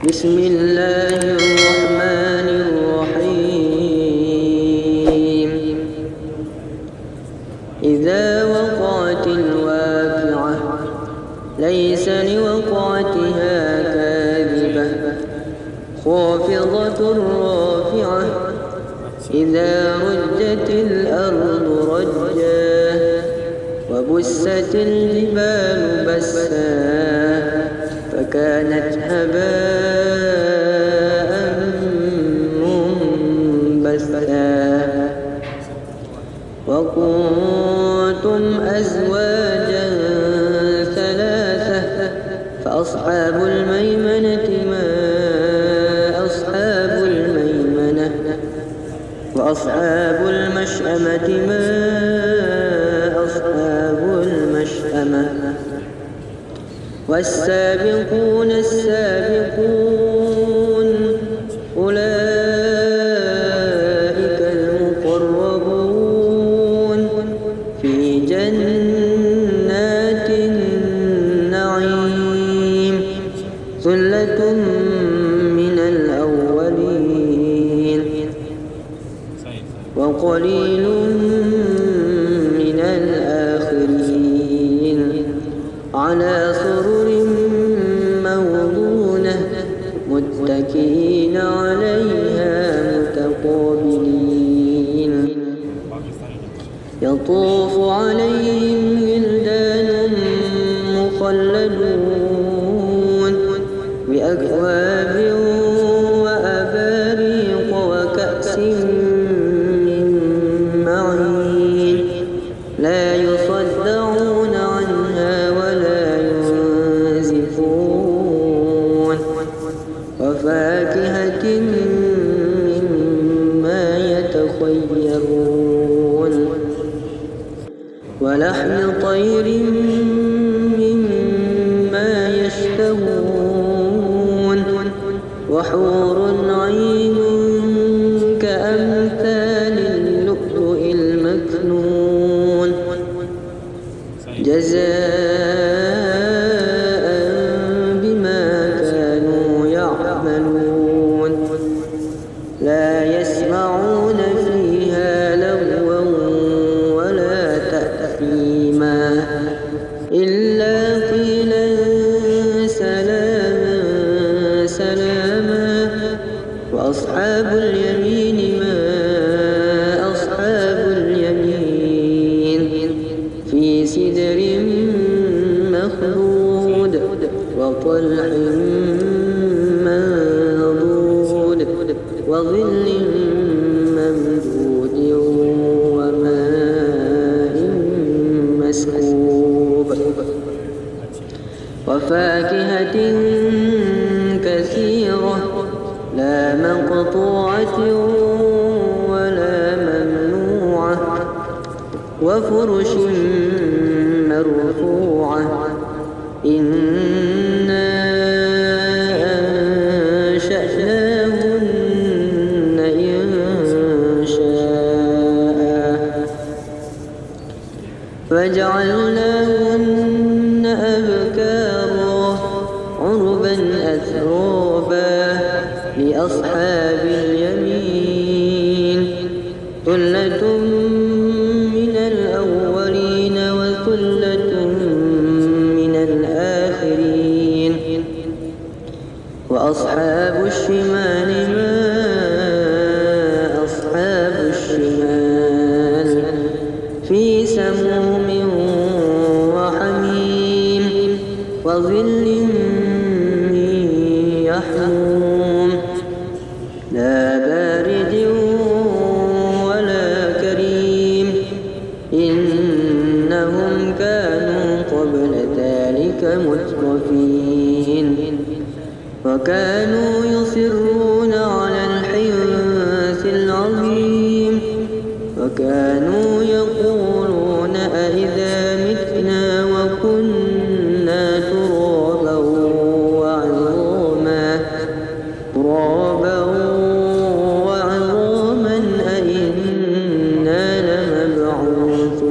بسم الله الرحمن الرحيم إذا وقعت الواقعة ليس لوقعتها كاذبة خافضة رافعة إذا رجت الأرض رجا وبست الجبال بسا فكانت هباء منبثا وكنتم أزواجا ثلاثة فأصحاب الميمنة ما أصحاب الميمنة وأصحاب المشأمة ما أصحاب المشأمة والسابقون السابقون أولئك المقربون في جنات النعيم ثلة من الأولين وقليل من الآخرين على سرر موضونة متكئين عليها متقابلين يطوف عليهم ولدان مخلدون بأكواب وأباريق وكأس من معين لا يصدعون عنها ولا ينزفون وفاكهة مما يتخيرون ولحم طير مما يشتهون وحور عين كأمثال اللؤلؤ المكنون جزاء بما كانوا يعملون لا يسمعون فيها لغوا ولا تأثيما إلا قيلا سلاما سلاما وأصحاب اليمين ما أصحاب اليمين في سدر مخضود وطلح منضود وظل ممدود وماء مسكوب وفاكهة كثيرة لا مقطوعة ولا ممنوعة وفرش مرفوعة إنا أنشأناهن إنشاء فجعلناهن أبكارا عربا أترابا لأصحاب اليمين ثلة من الأولين وثلة من الآخرين وأصحاب الشمال ما أصحاب الشمال في سموم وحميم وظل من يحموم لا بارد ولا كريم إنهم كانوا قبل ذلك مترفين وكانوا يصرون على الحنث العظيم وكانوا يقولون أئذا متنا وكنا ترابا وعظاما أئنا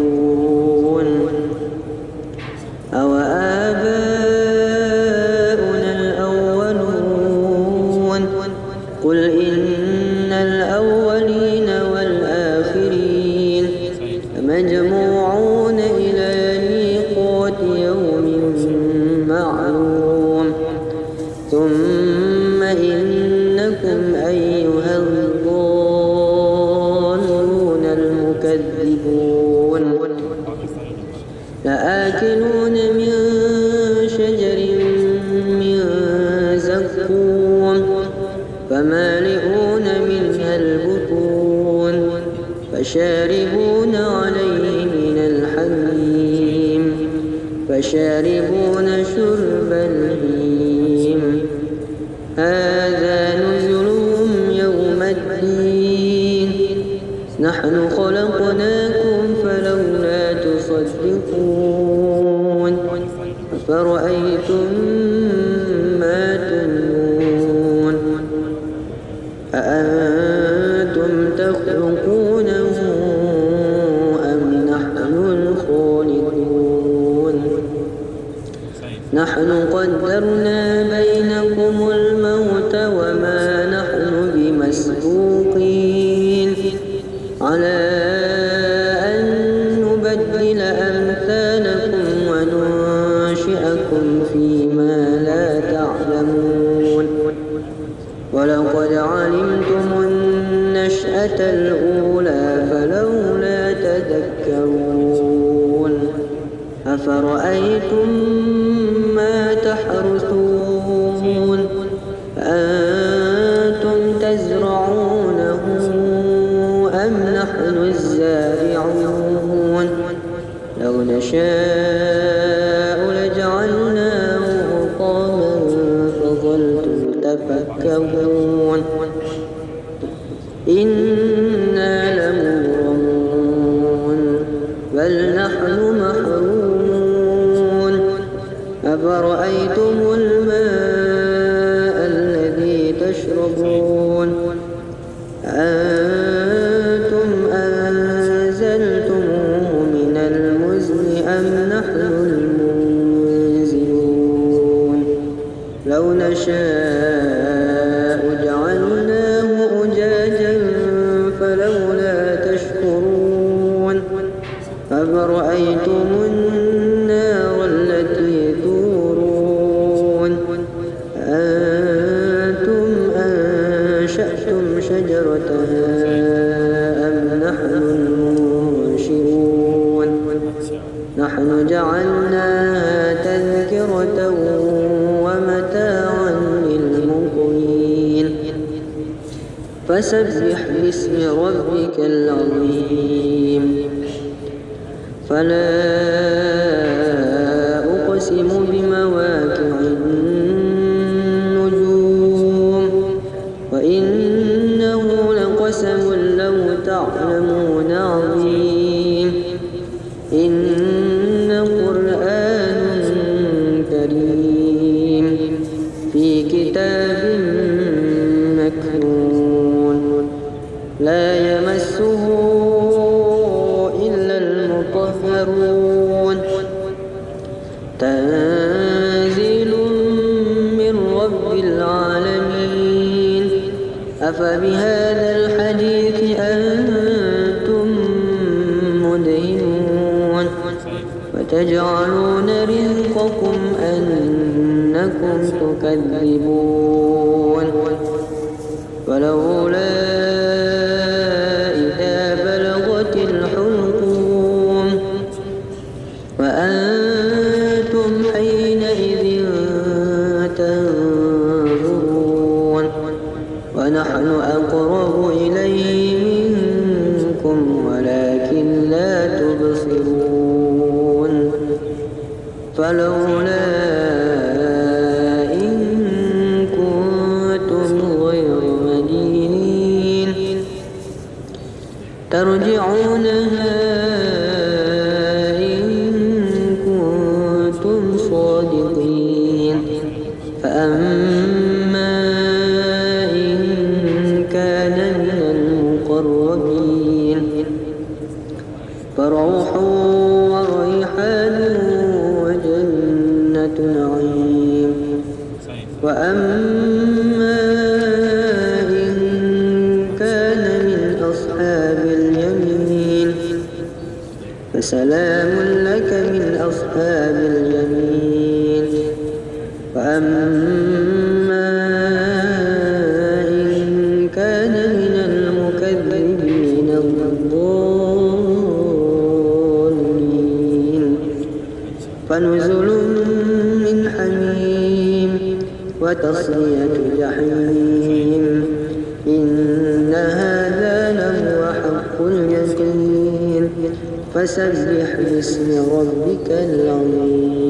لمبعوثون أو آباؤنا الأولون لآكلون من شجر من زقوم فمالئون منها البطون فشاربون عليه من الحميم فشاربون شرب الهيم هذا نزلهم يوم الدين نحن خلقناكم فلولا تصدقون أفرأيتم ما تمنون أأنتم تخلقونه أم نحن الخالقون نحن قدرنا بينكم الموت وما نحن بمسبوقين على أن نبدل أمثالكم وننشئكم فيما لا تعلمون ولقد علمتم النشأة الأولى فلولا تذكرون أفرأيتم ما تحرثون أأنتم تزرعونه أم نحن الزارعون لو نشاء لجعلناه حطاما فظلتم تفكرون إنا لمغرمون بل نحن محرومون أفرأيتم الماء الذي تشربون أنتم أنزلتموه من المزن أم نحن المنزلون لو نشاء جعلناه أجاجا فلولا تشكرون أفرأيتم النار التي تورون أنتم أنشأتم شجرتها أم نحن المنشئون نحن جعلناها تذكرة ومتاعا للمقوين فسبح باسم ربك العظيم فلا أقسم بمواقع النجوم وإنه لقسم لو تعلمون عظيم إنه قرآن كريم في كتاب مكنون لا يمسه إلا المطهرون تنزيل من رب العالمين أفبهذا الحديث أنتم مدهنون وتجعلون رزقكم أنكم تكذبون ولولا إذا بلغت الحلقوم وأنتم حينئذ تنظرون ونحن أقرب إليه منكم ولكن لا تبصرون فلولا إن كنتم غير مدينين ترجعونها إن كنتم صادقين فأما إن كان من المقربين فروح وريحان وجنة نعيم وأما إن كان من أصحاب اليمين فسلام لك من أصحاب اليمين وأما إن كان من المكذبين الضالين فنزل من حميم وتصلية جحيم إن هذا لهو حق اليقين فسبح باسم ربك العظيم